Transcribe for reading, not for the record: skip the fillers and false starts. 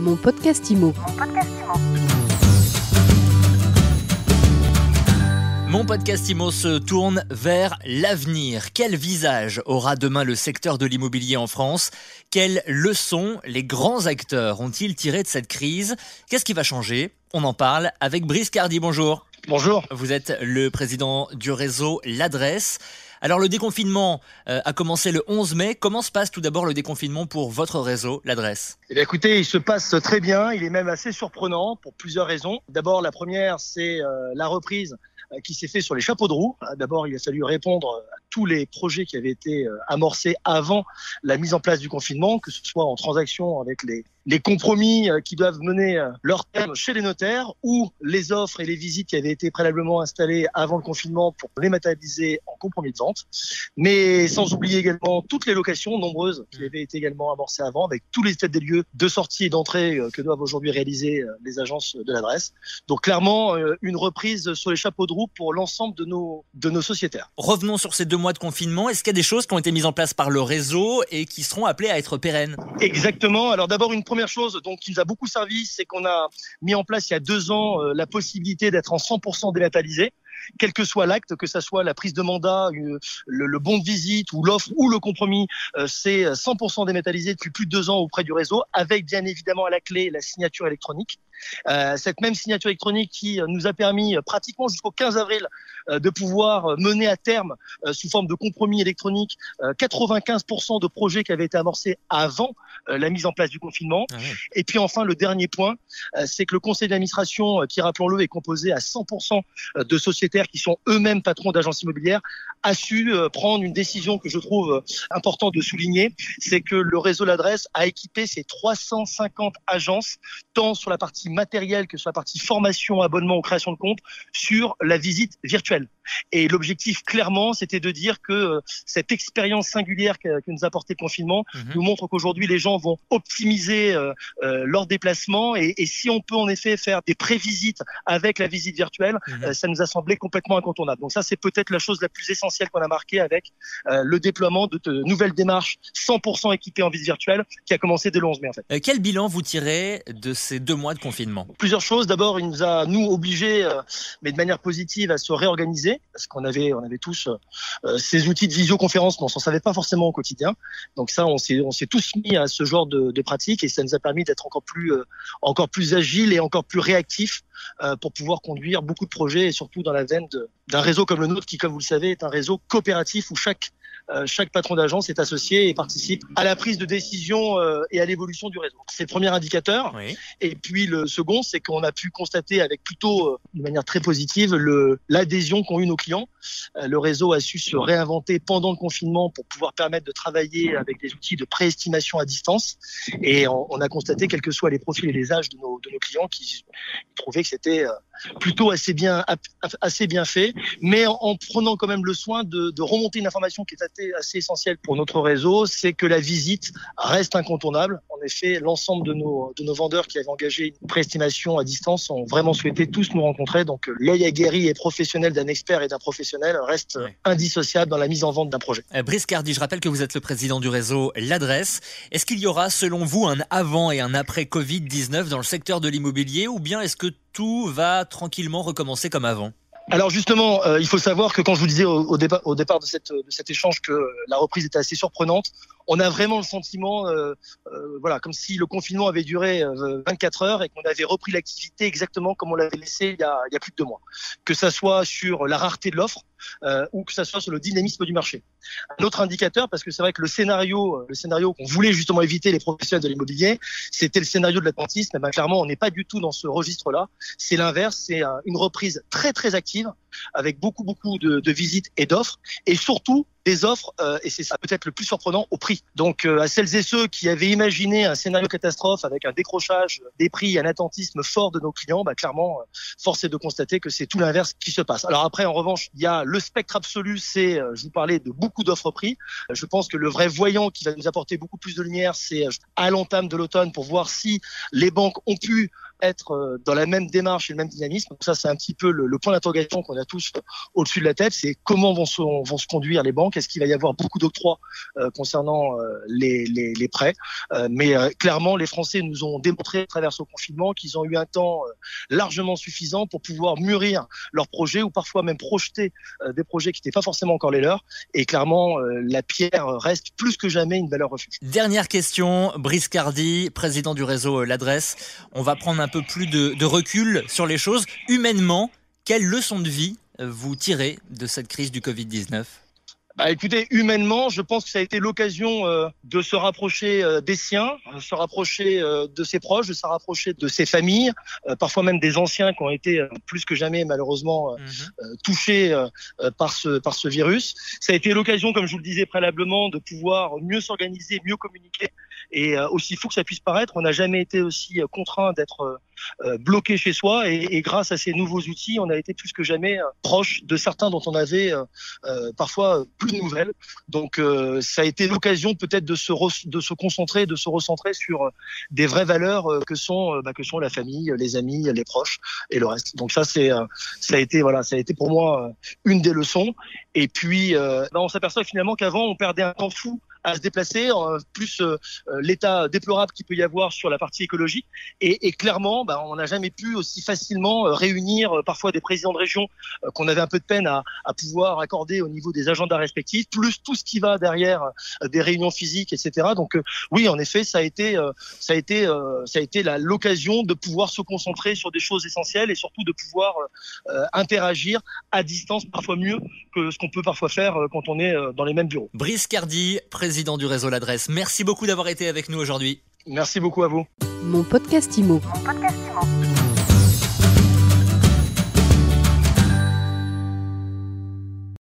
Mon podcast IMO. Mon podcast IMO se tourne vers l'avenir. Quel visage aura demain le secteur de l'immobilier en France ? Quelles leçons les grands acteurs ont-ils tirées de cette crise ? Qu'est-ce qui va changer ? On en parle avec Brice Cardy. Bonjour. Bonjour. Vous êtes le président du réseau L'Adresse. Alors le déconfinement a commencé le 11 mai. Comment se passe tout d'abord le déconfinement pour votre réseau, L'Adresse ? Écoutez, il se passe très bien. Il est même assez surprenant pour plusieurs raisons. D'abord, la première, c'est la reprise qui s'est faite sur les chapeaux de roue. D'abord, il a fallu répondre à tous les projets qui avaient été amorcés avant la mise en place du confinement, que ce soit en transaction avec les compromis qui doivent mener leur terme chez les notaires ou les offres et les visites qui avaient été préalablement installées avant le confinement pour les matérialiser en compromis de vente. Mais sans oublier également toutes les locations nombreuses qui avaient été également amorcées avant, avec tous les états des lieux de sortie et d'entrée que doivent aujourd'hui réaliser les agences de l'Adresse. Donc clairement, une reprise sur les chapeaux de roue pour l'ensemble de nos sociétaires. Revenons sur ces 2 mois de confinement. Est-ce qu'il y a des choses qui ont été mises en place par le réseau et qui seront appelées à être pérennes ? Exactement. Alors d'abord, une première chose qui nous a beaucoup servi, c'est qu'on a mis en place il y a 2 ans la possibilité d'être en 100% dématérialisé. Quel que soit l'acte, que ça soit la prise de mandat, le bon de visite ou l'offre ou le compromis, c'est 100% dématérialisé depuis plus de 2 ans auprès du réseau, avec bien évidemment à la clé la signature électronique. Cette même signature électronique qui nous a permis pratiquement jusqu'au 15 avril de pouvoir mener à terme sous forme de compromis électronique 95% de projets qui avaient été amorcés avant la mise en place du confinement. Ah oui. Et puis enfin, le dernier point, c'est que le conseil d'administration, qui rappelons-le est composé à 100% de sociétaires qui sont eux-mêmes patrons d'agences immobilières, a su prendre une décision que je trouve importante de souligner, c'est que le réseau L'Adresse a équipé ses 350 agences, tant sur la partie matérielle que sur la partie formation, abonnement ou création de compte, sur la visite virtuelle. Et l'objectif, clairement, c'était de dire que cette expérience singulière que nous a apporté le confinement nous montre qu'aujourd'hui, les gens vont optimiser leur déplacement. Et si on peut en effet faire des prévisites avec la visite virtuelle, ça nous a semblé complètement incontournable. Donc ça, c'est peut-être la chose la plus essentielle qu'on a marquée avec le déploiement de nouvelles démarches 100% équipées en visite virtuelle qui a commencé dès le 11 mai en fait. Quel bilan vous tirez de ces 2 mois de confinement ? Plusieurs choses. D'abord, il nous a, obligés, mais de manière positive, à se réorganiser parce qu'on avait tous ces outils de visioconférence, mais on s'en savait pas forcément au quotidien. Donc ça, on s'est tous mis à ce genre de pratique et ça nous a permis d'être encore plus agiles et encore plus réactifs pour pouvoir conduire beaucoup de projets et surtout dans la veine d'un réseau comme le nôtre qui, comme vous le savez, est un réseau coopératif où chaque patron d'agence est associé et participe à la prise de décision et à l'évolution du réseau. C'est le premier indicateur. Oui. Et puis le second, c'est qu'on a pu constater avec plutôt de manière très positive l'adhésion qu'ont eu nos clients. Le réseau a su se réinventer pendant le confinement pour pouvoir permettre de travailler avec des outils de préestimation à distance. Et on a constaté, quels que soient les profils et les âges de nos clients, qui trouvaient que c'était plutôt assez bien fait, mais en prenant quand même le soin de remonter une information qui est assez essentielle pour notre réseau, c'est que la visite reste incontournable. En effet, l'ensemble de nos vendeurs qui avaient engagé une préestimation à distance ont vraiment souhaité tous nous rencontrer. Donc l'œil aguerri et professionnel d'un expert et d'un professionnel reste indissociable dans la mise en vente d'un projet. Brice Cardy, je rappelle que vous êtes le président du réseau L'Adresse. Est-ce qu'il y aura selon vous un avant et un après Covid-19 dans le secteur de l'immobilier ou bien est-ce que tout va tranquillement recommencer comme avant ? Alors justement, il faut savoir que quand je vous disais au départ de cet échange que la reprise était assez surprenante, on a vraiment le sentiment, comme si le confinement avait duré 24 heures et qu'on avait repris l'activité exactement comme on l'avait laissé il y a plus de 2 mois. Que ça soit sur la rareté de l'offre ou que ça soit sur le dynamisme du marché. Un autre indicateur, parce que c'est vrai que le scénario qu'on voulait justement éviter les professionnels de l'immobilier, c'était le scénario de l'attentisme. Mais clairement, on n'est pas du tout dans ce registre-là. C'est l'inverse, c'est une reprise très très active avec beaucoup de visites et d'offres et surtout des offres, et c'est ça peut-être le plus surprenant, au prix. Donc à celles et ceux qui avaient imaginé un scénario catastrophe avec un décrochage des prix et un attentisme fort de nos clients, clairement, force est de constater que c'est tout l'inverse qui se passe. Alors après, en revanche, il y a le spectre absolu, c'est, je vous parlais de beaucoup d'offres prix. Je pense que le vrai voyant qui va nous apporter beaucoup plus de lumière, c'est à l'entame de l'automne pour voir si les banques ont pu être dans la même démarche et le même dynamisme. Donc ça, c'est un petit peu le point d'interrogation qu'on a tous au-dessus de la tête. C'est comment vont se conduire les banques. Est-ce qu'il va y avoir beaucoup d'octrois concernant les prêts? Mais clairement, les Français nous ont démontré à travers ce confinement qu'ils ont eu un temps largement suffisant pour pouvoir mûrir leurs projets ou parfois même projeter des projets qui n'étaient pas forcément encore les leurs. Et clairement, la pierre reste plus que jamais une valeur refuge. Dernière question, Brice Cardy, président du réseau L'Adresse. On va prendre un peu plus de recul sur les choses. Humainement, quelle leçon de vie vous tirez de cette crise du Covid-19 ? Écoutez, humainement, je pense que ça a été l'occasion de se rapprocher des siens, de se rapprocher de ses proches, de se rapprocher de ses familles, parfois même des anciens qui ont été plus que jamais malheureusement touchés par ce virus. Ça a été l'occasion, comme je vous le disais préalablement, de pouvoir mieux s'organiser, mieux communiquer. Et aussi fou que ça puisse paraître, on n'a jamais été aussi contraint d'être bloqué chez soi. Et grâce à ces nouveaux outils, on a été plus que jamais proche de certains dont on avait parfois plus de nouvelles. Donc ça a été l'occasion peut-être de se concentrer, de se recentrer sur des vraies valeurs que sont la famille, les amis, les proches et le reste. Donc ça a été pour moi une des leçons. Et puis on s'aperçoit finalement qu'avant on perdait un temps fou à se déplacer, plus l'état déplorable qu'il peut y avoir sur la partie écologique. Et clairement, on n'a jamais pu aussi facilement réunir parfois des présidents de région qu'on avait un peu de peine à pouvoir accorder au niveau des agendas respectifs, plus tout ce qui va derrière des réunions physiques, etc. Donc oui, en effet, ça a été l'occasion de pouvoir se concentrer sur des choses essentielles et surtout de pouvoir interagir à distance, parfois mieux que ce qu'on peut parfois faire quand on est dans les mêmes bureaux. Brice Cardy, président du réseau L'Adresse. Merci beaucoup d'avoir été avec nous aujourd'hui. Merci beaucoup à vous. Mon podcast IMO.